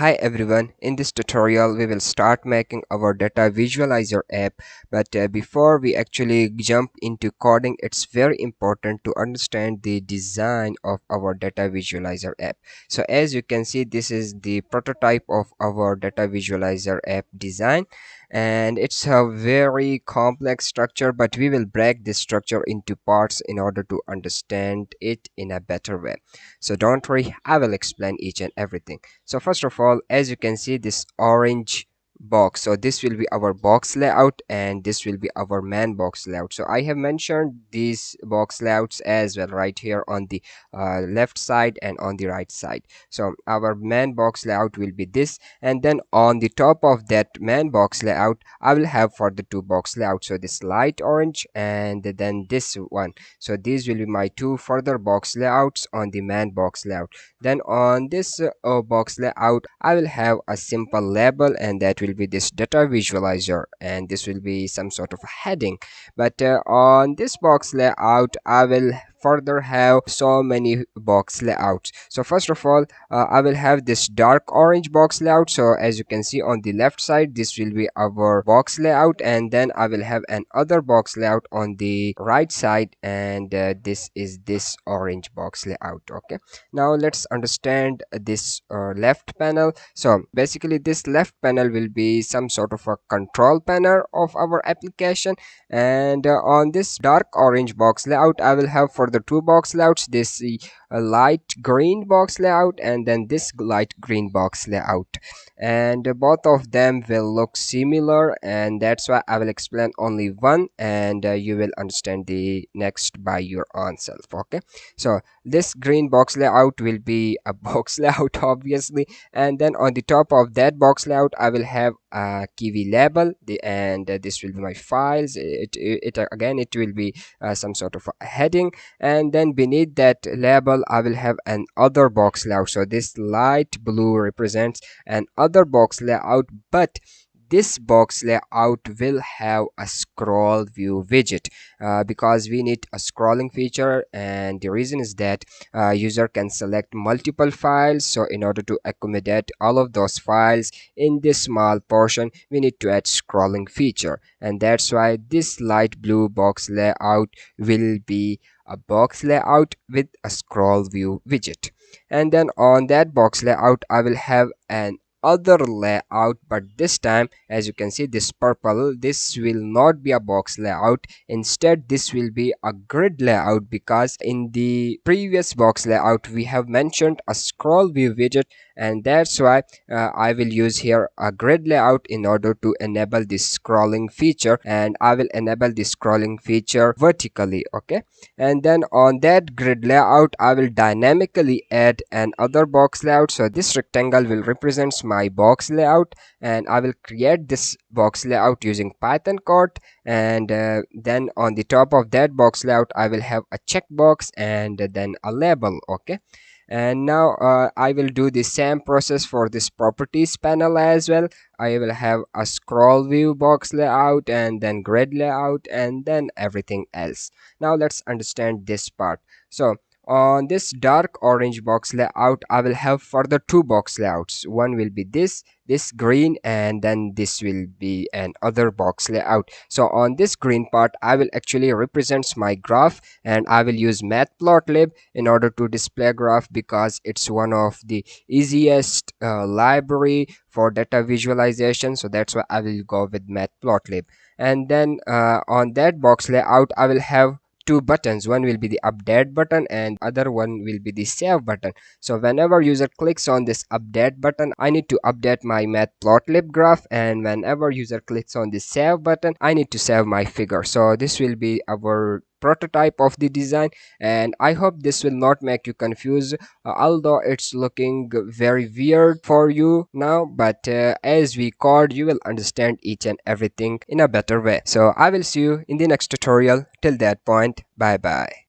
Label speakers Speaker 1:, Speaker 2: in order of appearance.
Speaker 1: Hi everyone, in this tutorial we will start making our data visualizer app, but before we actually jump into coding, it's very important to understand the design of our data visualizer app. So as you can see, this is the prototype of our data visualizer app design, and it's a very complex structure, but we will break this structure into parts in order to understand it in a better way. So don't worry, I will explain each and everything. So first of all, as you can see this orange box, so this will be our box layout and this will be our main box layout. So I have mentioned these box layouts as well right here on the left side and on the right side. So our main box layout will be this, and then on the top of that main box layout I will have for the two box layouts, so this light orange and then this one. So these will be my two further box layouts on the main box layout. Then on this box layout I will have a simple label, and that will be this data visualizer, and this will be some sort of a heading. But on this box layout I will further have so many box layouts. So first of all, I will have this dark orange box layout. So as you can see on the left side, this will be our box layout, and then I will have an other box layout on the right side, and this is this orange box layout. Okay, now let's understand this left panel. So basically this left panel will be some sort of a control panel of our application, and on this dark orange box layout I will have for the two box layouts this light green box layout and then this light green box layout, and both of them will look similar, and that's why I will explain only one, and you will understand the next by your own self. Okay, so this green box layout will be a box layout obviously, and then on the top of that box layout I will have a Kivy label, and this will be my files. It again it will be some sort of a heading, and then beneath that label I will have an other box layout. So this light blue represents an other box layout, but this box layout will have a scroll view widget because we need a scrolling feature, and the reason is that user can select multiple files. So in order to accommodate all of those files in this small portion, we need to add scrolling feature, and that's why this light blue box layout will be a box layout with a scroll view widget. And then on that box layout I will have an other layout, but this time as you can see this purple, this will not be a box layout. Instead this will be a grid layout, because in the previous box layout we have mentioned a scroll view widget, and that's why I will use here a grid layout in order to enable this scrolling feature, and I will enable this scrolling feature vertically. Okay, and then on that grid layout I will dynamically add an other box layout. So this rectangle will represent my box layout, and I will create this box layout using Python code, and then on the top of that box layout I will have a checkbox and then a label. Okay, and now I will do the same process for this properties panel as well. I will have a scroll view box layout and then grid layout and then everything else. Now let's understand this part. So on this dark orange box layout I will have further two box layouts. One will be this green, and then this will be an other box layout. So on this green part I will actually represent my graph, and I will use Matplotlib in order to display graph, because it's one of the easiest library for data visualization. So that's why I will go with Matplotlib. And then on that box layout I will have two buttons. One will be the update button and other one will be the save button. So whenever user clicks on this update button I need to update my Matplotlib graph, and whenever user clicks on the save button I need to save my figure. So this will be our prototype of the design, and I hope this will not make you confused, although it's looking very weird for you now, but as we code you will understand each and everything in a better way. So I will see you in the next tutorial. Till that point, bye bye.